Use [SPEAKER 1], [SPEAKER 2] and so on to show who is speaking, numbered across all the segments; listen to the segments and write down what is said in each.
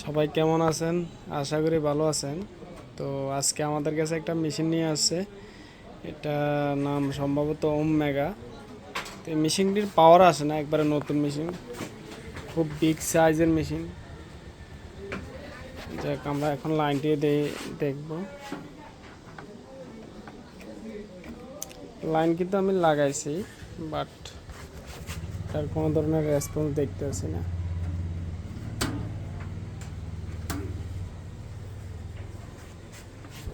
[SPEAKER 1] সবাই কেমন আছেন? আশা করি ভালো আছেন। তো আজকে আমাদের কাছে একটা মেশিন নিয়ে আসছে। এটা নাম সম্ভবত ওম মেগা। তো এই মেশিনটির পাওয়ার আসে না, একবারে নতুন মেশিন, খুব বিগ সাইজের মেশিন। যাক, আমরা এখন লাইনটি দেখব। লাইন কিন্তু আমি লাগাইছি, বাট তার কোনো ধরনের রেসপন্স দেখতে পাচ্ছি না।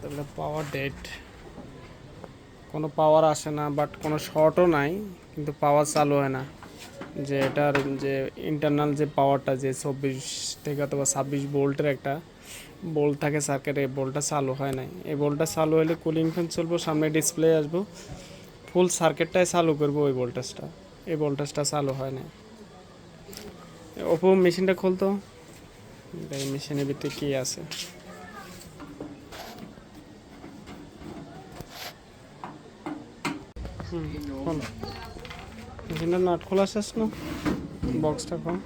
[SPEAKER 1] তাহলে পাওয়ার ডেট, কোনো পাওয়ার আসে না, বাট কোনো শর্টও নাই, কিন্তু পাওয়ার চালু হয় না। যে এটার যে ইন্টারনাল যে পাওয়ারটা, যে 24 থেকে অথবা 26 ভোল্টের একটা বোল্ট থাকে সার্কিটে, এই বোল্টটা চালু হয় নাই। এই বোল্টটা চালু হলে কুলিং ফ্যান চলবো, সামনে ডিসপ্লে আসবো, ফুল সার্কিটটাই চালু করবো ওই ভোল্টেজটা। এই ভোল্টেজটা চালু হয় না। ওপো মেশিনটা খুলতো, এই মেশিনের ভিতরে কী আছে। খোল, মেশিনটা নাট খোলা শেষ না, বক্সটা খোল।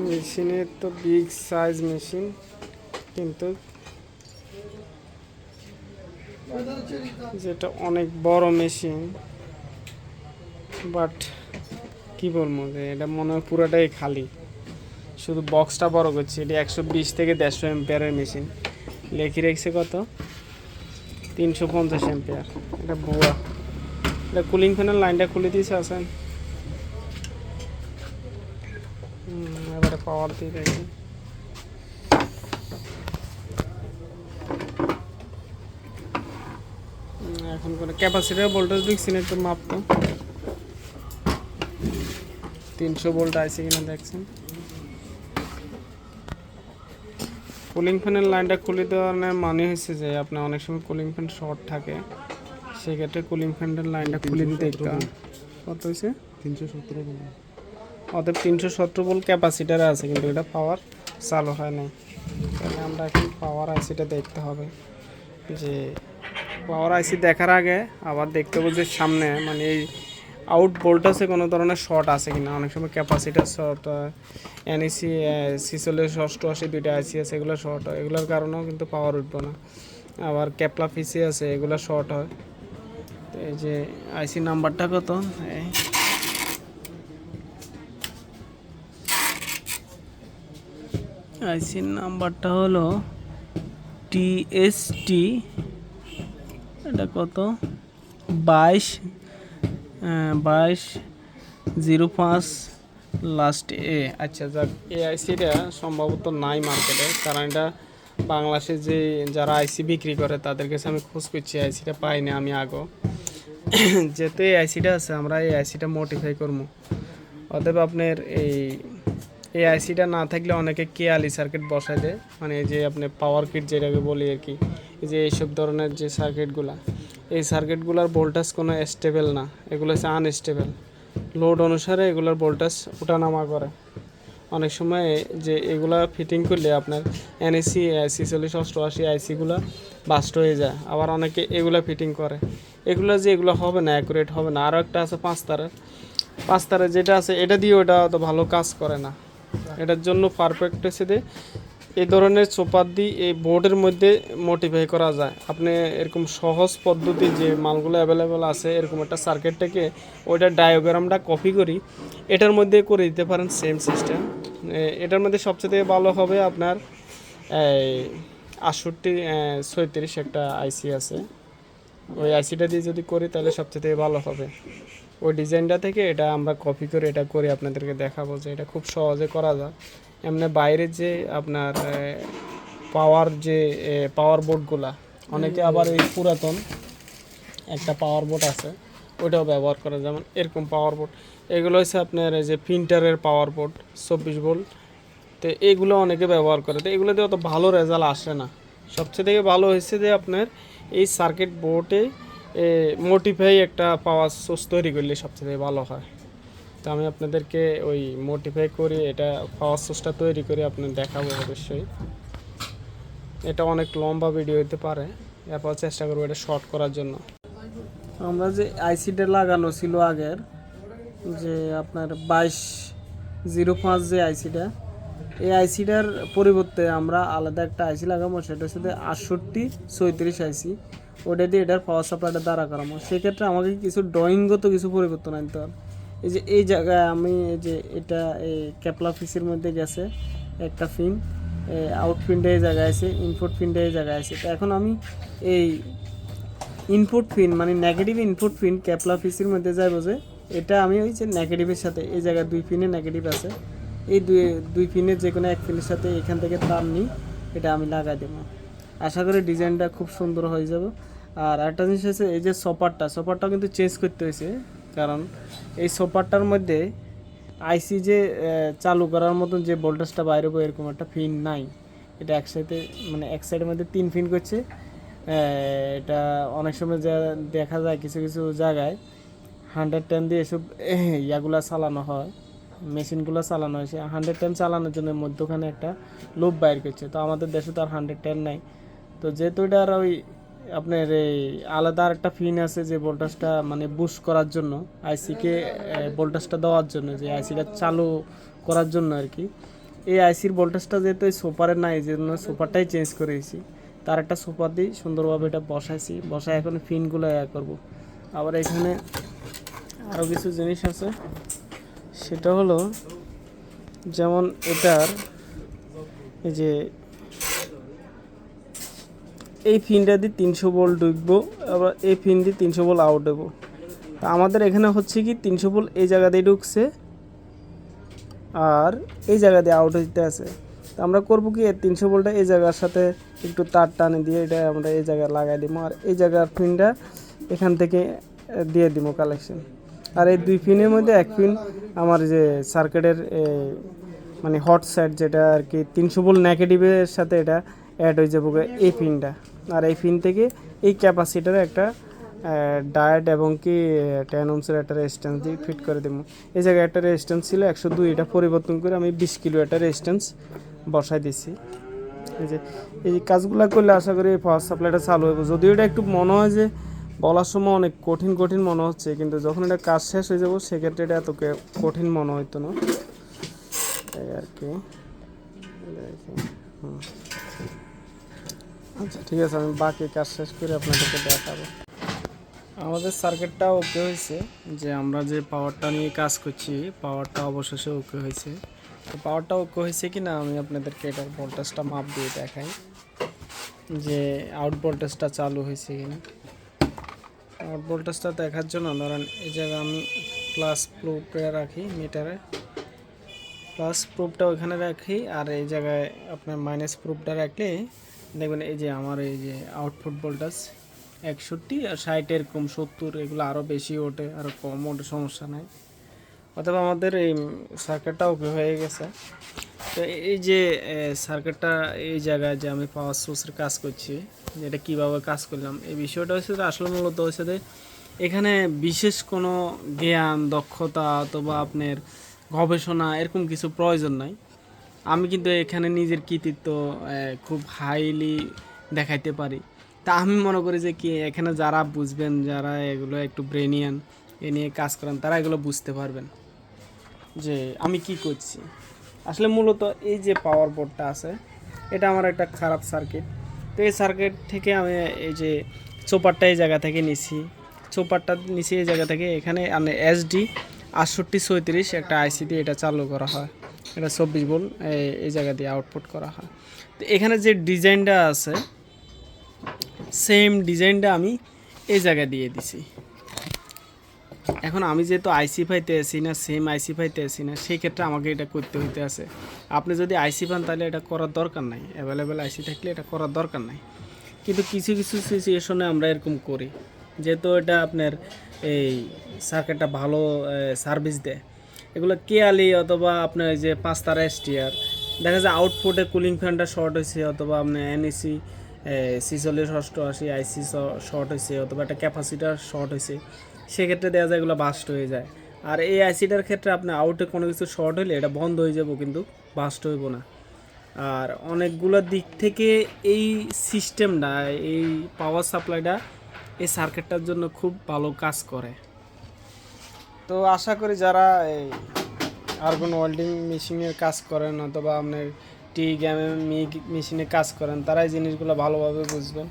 [SPEAKER 1] মেশিনের তো বিগ সাইজ মেশিন, কিন্তু যেটা অনেক বড় মেশিন, বাট কি বলবো, যে এটা মনে হয় পুরোটাই খালি, শুধু বক্সটা বড় করছে। এটি 120 থেকে 150 এম্পিয়ারের মেশিন, লেখি রেখেছে কত, 350 এম্পিয়ার। এটা বুয়া। এটা কুলিং ফ্যানের লাইনটা খুলে দিয়েছে, আসেন এবারে পাওয়ার দিয়ে দেখি। এখন করে ক্যাপাসিটার ভোল্টেজ দেখছি না, একটু মাপতো 300 ভোল্ট আছে কিনা দেখছেন। কুলিং ফ্যানের লাইনটা খুলে দেওয়ার মানে হচ্ছে যে আপনার অনেক সময় কুলিং ফ্যান শর্ট থাকে, সেক্ষেত্রে কুলিং ফ্যানের লাইনটা খুলে দিতে একটা কত হয়েছে 317 ভোল্ট। অতএব 317 ভোল্ট ক্যাপাসিটারে আছে, কিন্তু এটা পাওয়ার চালু হয় নাই। তাহলে আমরা এখন পাওয়ার আইসিটা দেখতে হবে। যে পাওয়ার আইসি দেখার আগে আবার দেখতে হবে যে সামনে মানে এই আউট ভোল্টেজে কোনো ধরনের শর্ট আছে কিনা। অনেক সময় ক্যাপাসিটার শর্ট হয়, এনইসি 46 88 দুইটা আইসি আছে, এগুলো শর্ট হয়, এগুলোর কারণেও কিন্তু পাওয়ার উঠবে না। আবার ক্যাপলা পিসি আছে, এগুলো শর্ট হয়। তো এই যে আইসি নাম্বারটা কত, আইসির নাম্বারটা হলো টিএসটি, এটা কত 2205 লাস্ট এ। আচ্ছা যাক, এই আইসিটা সম্ভবত নাই মার্কেটে, কারণ এটা বাংলাদেশে যে যারা আইসি বিক্রি করে তাদের কাছে আমি খোঁজ করছি, আইসিটা পাইনি আমি আগো। যেহেতু এই আইসিটা আছে, আমরা এই আইসিটা মডিফাই করবো। অতএব আপনার এই আইসিটা না থাকলে অনেকে কে আলি সার্কিট বসায় দেয়, মানে এই যে আপনি পাওয়ার কিট যেটাকে বলি আর কি, এই যে এইসব ধরনের যে সার্কিটগুলা, এই সার্কিটগুলোর ভোল্টেজ কোনো স্টেবল না, এগুলো হচ্ছে আনস্টেবল। লোড অনুসারে এগুলোর ভোল্টেজ ওঠানামা করে। অনেক সময় যে এগুলা ফিটিং করলে আপনার এনএসি 46 88 আইসিগুলো বাস্ট হয়ে যায়। আবার অনেকে এগুলা ফিটিং করে, এগুলো যে এগুলো হবে না, অ্যাকুরেট হবে না। আরও একটা আছে 5 তারের, 5 তারের যেটা আছে এটা দিয়ে ওটা অত ভালো কাজ করে না। এটার জন্য পারফেক্ট হচ্ছে যে এই ধরনের চোপার দিয়ে এই বোর্ডের মধ্যে মডিফাই করা যায়। আপনি এরকম সহজ পদ্ধতি যে মালগুলো অ্যাভেলেবেল আছে, এরকম একটা সার্কিট থেকে ওইটার ডায়োগ্রামটা কপি করি এটার মধ্যে করে দিতে পারেন, সেম সিস্টেম। এটার মধ্যে সবচেয়ে ভালো হবে আপনার এই 6836 একটা আইসি আছে, ওই আইসিটা দিয়ে যদি করি তাহলে সবচেয়ে ভালো হবে। ওই ডিজাইনটা থেকে এটা আমরা কপি করে এটা করে আপনাদেরকে দেখাবো যে এটা খুব সহজে করা যায়। এমনি বাইরে যে আপনার পাওয়ার বোর্ডগুলা, অনেকে আবার এই পুরাতন একটা পাওয়ার বোর্ড আছে ওইটাও ব্যবহার করে, যেমন এরকম পাওয়ার বোর্ড। এগুলো হচ্ছে আপনার এই যে প্রিন্টারের পাওয়ার বোর্ড 24 ভোল্ট। তো এইগুলো অনেকে ব্যবহার করে, তো এগুলো দিয়ে অত ভালো রেজাল্ট আসে না। সবচেয়ে থেকে ভালো হয়েছে যে আপনার এই সার্কিট বোর্ডে মোটিফাই একটা পাওয়ার সোর্স তৈরি করলে সবচেয়ে ভালো হয়। তো আমি আপনাদেরকে ওই মোটিফাই করে এটা পাওয়ার সোর্সটা তৈরি করে আপনার দেখাবো অবশ্যই। এটা অনেক লম্বা ভিডিও হতে পারে, এরপর চেষ্টা করবো এটা শর্ট করার জন্য। আমরা যে আইসিটা লাগানো ছিল আগের, যে আপনার 2205 যে আইসিটা, এই আইসিটার পরিবর্তে আমরা আলাদা একটা আইসি লাগাবো, সেটা হচ্ছে 6834 আইসি। ওটা দিয়ে এটার পাওয়ার সাপ্লাইটা দাঁড়া করাবো। সেক্ষেত্রে আমাকে কিছু ড্রয়িংগত কিছু পরিবর্তন আনতে হবে। এই যে এই জায়গায় আমি এই যে এটা এই ক্যাপলা পিসির মধ্যে গেছে একটা পিন, আউট পিনটা এই জায়গায় আছে, ইনপুট পিনটা এই জায়গায় আছে। তো এখন আমি এই ইনপুট পিন মানে নেগেটিভ ইনপুট পিন ক্যাপলা পিসির মধ্যে যাইব, যে এটা আমি ওই যে নেগেটিভের সাথে এই জায়গায় 2 পিনে নেগেটিভ আছে, এই দুই পিনের যে কোনো এক পিনের সাথে এখান থেকে তার নিই, এটা আমি লাগাই দেবো। আশা করি ডিজাইনটা খুব সুন্দর হয়ে যাবে। আর একটা জিনিস আছে, এই যে সপারটাও কিন্তু চেঞ্জ করতে হয়েছে, কারণ এই সপারটার মধ্যে আইসি যে চালু করার মতন যে ভোল্টেজটা বাইরে হবে এরকম একটা পিন নাই। এটা একসাথে মানে এক সাইডের মধ্যে 3 পিন করছে। এটা অনেক সময় যা দেখা যায় কিছু কিছু জায়গায় 110 দিয়ে এসব ইয়াগুলা চালানো হয়, মেশিনগুলো চালানো হয়। সে 110 চালানোর জন্য মধ্যখানে একটা লুপ বাইর করছে। তো আমাদের দেশে তো আর 110 নাই। তো যেহেতু এটা আর ওই আপনার এই আলাদা একটা পিন আছে যে ভোল্টেজটা মানে বুস্ট করার জন্য, আইসিকে ভোল্টেজটা দেওয়ার জন্য, যে আইসিটা চালু করার জন্য আর কি। এই আইসির ভোল্টেজটা যেহেতু এই সুপারের নাই, এই জন্য সুপারটাই চেঞ্জ করেছি। তার একটা সুপার দিই সুন্দরভাবে এটা বসায় এখন পিনগুলো করবো। আবার এখানে আরও কিছু জিনিস আছে, সেটা হলো যেমন এটার এই যে এই পিনটা দিয়ে 300 ভোল্ট ঢুকবো, আবার এই পিন দিয়ে 300 ভোল্ট আউট দেবো। তা আমাদের এখানে হচ্ছে কি 300 ভোল্ট এই জায়গা দিয়ে ঢুকছে আর এই জায়গা দিয়ে আউট হইতে আছে। তো আমরা করবো কি 300 ভোল্টটা এই জায়গার সাথে একটু তার টানে দিয়ে এটা আমরা এই জায়গায় লাগাই দিব, আর এই জায়গার পিনটা এখান থেকে দিয়ে দিব কালেকশন। আর এই 2 পিনের মধ্যে এক পিন আমার যে সার্কিটের মানে হট সাইড, যেটা আর কি 300 ভোল্ট নেগেটিভের সাথে এটা অ্যাড হয়ে যাবো এই পিনটা। আর এই পিন থেকে এই ক্যাপাসিটারে একটা ডায়েট এবং কি 10 ওহমসের একটা রেজিস্ট্যান্স দিয়ে ফিট করে দেবো। এই জায়গায় একটা রেজিস্ট্যান্স ছিল 102, এটা পরিবর্তন করে আমি 20 কিলো একটা রেজিস্ট্যান্স বসাই দিছি। এই কাজগুলো করলে আশা করি পাওয়ার সাপ্লাইটা চালু হবে। যদিও এটা একটু মনে হয় যে বলার সময় অনেক কঠিন মনে হচ্ছে, কিন্তু যখন এটা কাজ শেষ হয়ে যাবো সেক্ষেত্রে এটা এত কঠিন মনে হইতো না এই আর কি। আচ্ছা ঠিক আছে, আমি বাকি কাজ শেষ করে আপনাদেরকে দেখাবো। আমাদের সার্কিটটা ওকে হয়েছে, যে আমরা যে পাওয়ারটা নিয়ে কাজ করছি পাওয়ারটা অবশেষে ওকে হয়েছে। তো পাওয়ারটা ওকে হয়েছে কি না আমি আপনাদেরকে এটার ভোল্টেজটা মাপ দিয়ে দেখাই, যে আউট ভোল্টেজটা চালু হয়েছে কিনা। আউট ভোল্টেজটা দেখার জন্য ধরেন এই জায়গায় আমি প্লাস প্রুফটা রাখি, মিটারে প্লাস প্রুফটা ওইখানে রাখি, আর এই জায়গায় আপনার মাইনাস প্রুফটা রাখলে দেখবেন এই যে আমার এই যে আউটপুট ভোল্টেজ 61 আর 60 এরকম 70 এগুলো আরও বেশি ওঠে, আরও কম ওঠে, সমস্যা নাই। অথবা আমাদের এই সার্কিটটা ওকে হয়ে গেছে। তো এই যে সার্কিটটা এই জায়গায় যে আমি পাওয়ার সোর্সের কাজ করছি, এটা কীভাবে কাজ করলাম, এই বিষয়টা হচ্ছে যে আসলে মূলত হচ্ছে যে এখানে বিশেষ কোনো জ্ঞান দক্ষতা অথবা আপনার গবেষণা এরকম কিছু প্রয়োজন নাই। আমি কিন্তু এখানে নিজের কৃতিত্ব খুব হাইলি দেখাইতে পারি। তা আমি মনে করি যে কি এখানে যারা বুঝবেন, যারা এগুলো একটু ব্রেনিয়ান এ নিয়ে কাজ করেন, তারা এগুলো বুঝতে পারবেন যে আমি কি করছি। আসলে মূলত এই যে পাওয়ার বোর্ডটা আছে এটা আমার একটা খারাপ সার্কিট। তো এই সার্কিট থেকে আমি এই যে চোপারটা এই জায়গা থেকে নিছি, এই জায়গা থেকে এখানে এসডি 6834 একটা আইসি দিয়ে এটা চালু করা হয়। এটা 24 ভোল্ট এই জায়গা দিয়ে আউটপুট করা হয়। তো এখানে যে ডিজাইনটা আছে সেম ডিজাইনটা আমি এই জায়গায় দিয়ে দিছি। এখন আমি যেহেতু আইসি পাইতে আসি না, সেম আইসি পাইতে আসি না, সেই ক্ষেত্রে আমাকে এটা করতে হইতে আছে। আপনি যদি আইসি পান তাহলে এটা করার দরকার নাই, অ্যাভেলেবেল আইসি থাকলে এটা করার দরকার নাই। কিন্তু কিছু কিছু সিচুয়েশনে আমরা এরকম করি, যেহেতু এটা আপনার এই সার্কিটটা ভালো সার্ভিস দেয়। এগুলো কেয়ালি অথবা আপনার যে 5 তার এসটিআর দেখা যায় আউটপুটে কুলিং ফ্যানটা শর্ট হয়েছে, অথবা আপনার এনইসি 4688 আইসি শর্ট হয়েছে, অথবা একটা ক্যাপাসিটার শর্ট হয়েছে, সেক্ষেত্রে দেখা যায় এগুলো বাস্ট হয়ে যায়। আর এই আইসিটার ক্ষেত্রে আপনার আউটে কোনো কিছু শর্ট হলে এটা বন্ধ হয়ে যাব, কিন্তু বাস্ট হইব না। আর অনেকগুলো দিক থেকে এই সিস্টেমটা, এই পাওয়ার সাপ্লাইটা এই সার্কিটটার জন্য খুব ভালো কাজ করে। তো আশা করি যারা এই আর্গন ওয়েল্ডিং মেশিনের কাজ করেন অথবা আপনার টি গ্যামে মেশিনে কাজ করেন তারা এই জিনিসগুলো ভালোভাবে বুঝবেন।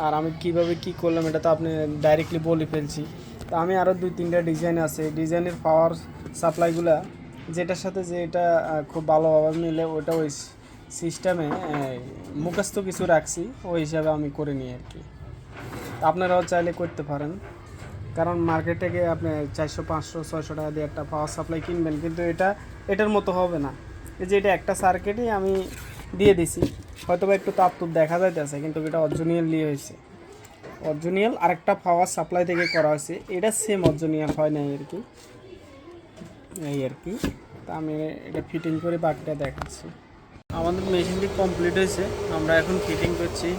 [SPEAKER 1] আর আমি কিভাবে কি করলাম এটা তো আপনি ডাইরেক্টলি বলে ফেলছি। তো আমি আরও 2-3টা ডিজাইন আছে, ডিজাইনের পাওয়ার সাপ্লাইগুলা যেটার সাথে যে এটা খুব ভালোভাবে মিলে ওটা ওই সিস্টেমে মুখস্থ কিছু রাখছি, ওই হিসাবে আমি করে নিই আর কি। আপনারাও চাইলে করতে পারেন, কারণ মার্কেটে গিয়ে আপনি 400, 500, 600 টাকা দিয়ে একটা পাওয়ার সাপ্লাই কিনবেন, কিন্তু এটার মতো হবে না। এই যে এটা একটা সার্কিটই আমি দিয়ে দিছি, হয়তো বা একটু তাপ দেখা যাইতেছে, কিন্তু এটা অরিজিনালি হয়েছে। অরিজিনাল আরেকটা পাওয়ার সাপ্লাই থেকে করা হয়েছে, এটা সেম অরিজিনাল হয় নাই আর কি, এই আর কি। তা আমি এটা ফিটিং করে বাকিটা দেখাচ্ছি। আমাদের মেশিনটি কমপ্লিট হয়েছে, আমরা এখন ফিটিং করছি।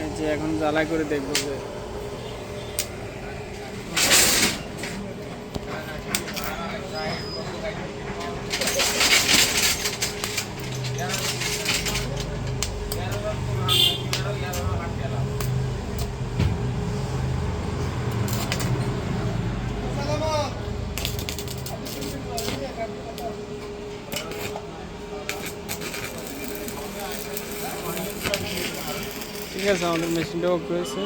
[SPEAKER 1] এই যে এখন জ্বালাই করে দেখবো যে ঠিক আছে, আমাদের মেশিনটা ওকে হয়েছে।